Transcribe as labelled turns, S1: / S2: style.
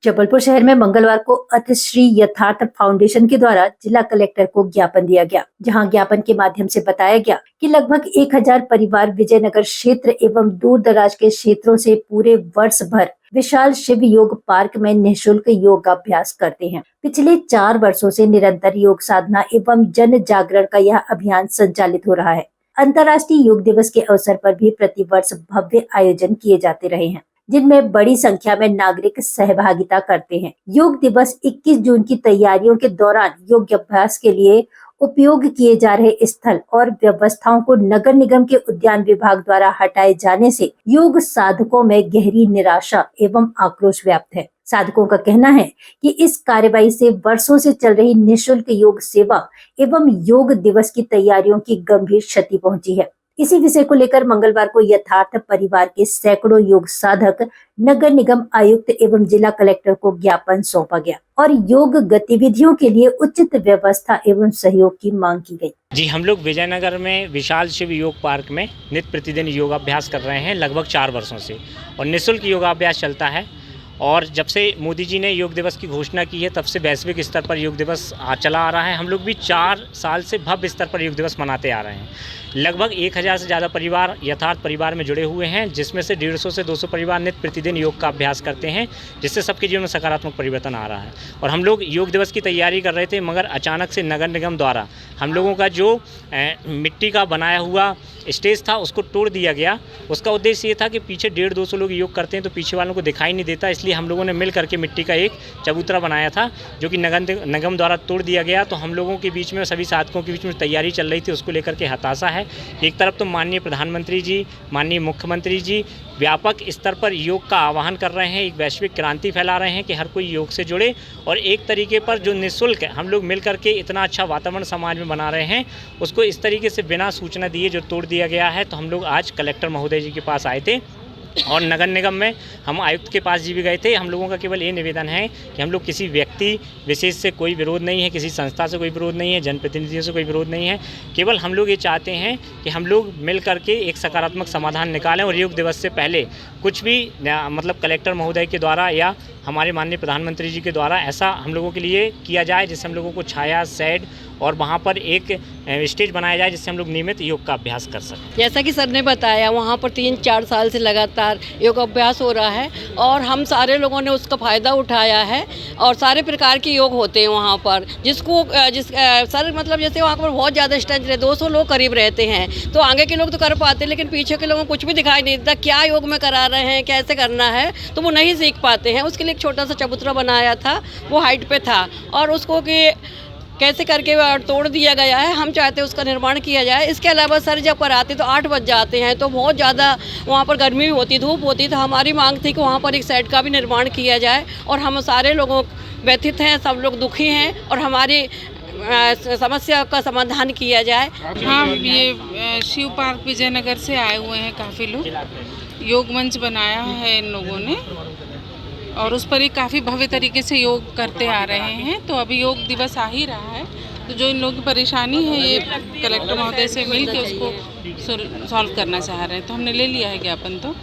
S1: जबलपुर शहर में मंगलवार को अतिश्री यथार्थ फाउंडेशन के द्वारा जिला कलेक्टर को ज्ञापन दिया गया, जहां ज्ञापन के माध्यम से बताया गया कि लगभग 1000 परिवार विजयनगर क्षेत्र एवं दूर दराज के क्षेत्रों से पूरे वर्ष भर विशाल शिव योग पार्क में निःशुल्क योगाभ्यास करते हैं। पिछले 4 वर्षों से निरंतर योग साधना एवं जन जागरण का यह अभियान संचालित हो रहा है। अंतर्राष्ट्रीय योग दिवस के अवसर पर भी प्रतिवर्ष भव्य आयोजन किए जाते रहे हैं, जिनमें बड़ी संख्या में नागरिक सहभागिता करते हैं। योग दिवस 21 जून की तैयारियों के दौरान योगाभ्यास के लिए उपयोग किए जा रहे स्थल और व्यवस्थाओं को नगर निगम के उद्यान विभाग द्वारा हटाए जाने से योग साधकों में गहरी निराशा एवं आक्रोश व्याप्त है। साधकों का कहना है कि इस कार्रवाई से वर्षों से चल रही निःशुल्क योग सेवा एवं योग दिवस की तैयारियों की गंभीर क्षति पहुंची है। इसी विषय को लेकर मंगलवार को यथार्थ परिवार के सैकड़ों योग साधक नगर निगम आयुक्त एवं जिला कलेक्टर को ज्ञापन सौंपा गया और योग गतिविधियों के लिए उचित व्यवस्था एवं सहयोग की मांग की गई।
S2: जी, हम लोग विजयनगर में विशाल शिव योग पार्क में नित्य प्रतिदिन योगाभ्यास कर रहे हैं लगभग 4 वर्षों से, और निःशुल्क योगाभ्यास चलता है। और जब से मोदी जी ने योग दिवस की घोषणा की है, तब से वैश्विक स्तर पर योग दिवस चला आ रहा है। हम लोग भी 4 साल से भव्य स्तर पर योग दिवस मनाते आ रहे हैं। लगभग 1000 से ज़्यादा परिवार यथार्थ परिवार में जुड़े हुए हैं, जिसमें से 150 से 200 परिवार नित्य प्रतिदिन योग का अभ्यास करते हैं, जिससे सबके जीवन में सकारात्मक परिवर्तन आ रहा है। और हम लोग योग दिवस की तैयारी कर रहे थे, मगर अचानक से नगर निगम द्वारा हम लोगों का जो मिट्टी का बनाया हुआ स्टेज था उसको तोड़ दिया गया। उसका उद्देश्य ये था कि पीछे 150-200 लोग योग करते हैं तो पीछे वालों को दिखाई नहीं देता, इसलिए हम लोगों ने मिल करके मिट्टी का एक चबूतरा बनाया था, जो कि नगर निगम द्वारा तोड़ दिया गया। तो हम लोगों के बीच में, सभी साधकों के बीच में तैयारी चल रही थी, उसको लेकर के हताशा है। एक तरफ तो माननीय प्रधानमंत्री जी, माननीय मुख्यमंत्री जी व्यापक स्तर पर योग का आह्वान कर रहे हैं, एक वैश्विक क्रांति फैला रहे हैं कि हर कोई योग से जुड़े, और एक तरीके पर जो निःशुल्क हम लोग मिल करके इतना अच्छा वातावरण समाज में बना रहे हैं, उसको इस तरीके से बिना सूचना दिए जो तोड़ दिया गया है। तो हम लोग आज कलेक्टर महोदय जी के पास आए थे और नगर निगम में हम आयुक्त के पास जी भी गए थे। हम लोगों का केवल ये निवेदन है कि हम लोग किसी व्यक्ति विशेष से कोई विरोध नहीं है, किसी संस्था से कोई विरोध नहीं है, जनप्रतिनिधियों से कोई विरोध नहीं है। केवल हम लोग ये चाहते हैं कि हम लोग मिल करके एक सकारात्मक समाधान निकालें, और योग दिवस से पहले कुछ भी मतलब कलेक्टर महोदय के द्वारा या हमारे माननीय प्रधानमंत्री जी के द्वारा ऐसा हम लोगों के लिए किया जाए, जिससे हम लोगों को छाया, शेड और वहाँ पर एक स्टेज बनाया जाए, जिससे हम लोग नियमित योग का अभ्यास कर सकें।
S3: जैसा कि सर ने बताया, वहाँ पर 3-4 साल से लगातार योग अभ्यास हो रहा है और हम सारे लोगों ने उसका फ़ायदा उठाया है, और सारे प्रकार के योग होते हैं वहाँ पर। सर मतलब जैसे वहाँ पर बहुत ज़्यादा स्ट्रेंथ है, 200 लोग करीब रहते हैं, तो आगे के लोग तो कर पाते हैं, लेकिन पीछे के लोगों को कुछ भी दिखाई नहीं देता, क्या योग में करा रहे हैं, कैसे करना है, तो वो नहीं सीख पाते हैं। उसके लिए एक छोटा सा चबूतरा बनाया था, वो हाइट पे था, और उसको कि कैसे करके तोड़ दिया गया है। हम चाहते हैं उसका निर्माण किया जाए। इसके अलावा सर जब कराते तो 8 बज जाते हैं, तो बहुत ज़्यादा वहाँ पर गर्मी भी होती, धूप होती, तो हमारी मांग थी कि वहाँ पर एक शेड का भी निर्माण किया जाए, और हम सारे लोगों व्यथित हैं, सब लोग दुखी हैं, और हमारी समस्या का समाधान किया जाए।
S4: हाँ, ये शिव पार्क विजयनगर से आए हुए हैं काफ़ी लोग। योग मंच बनाया है इन लोगों ने, और उस पर ही काफ़ी भव्य तरीके से योग करते आ रहे हैं। तो अभी योग दिवस आ ही रहा है, तो जो इन लोगों की परेशानी है, ये कलेक्टर महोदय से मिल के उसको सॉल्व करना चाह रहे हैं। तो हमने ले लिया है ज्ञापन। तो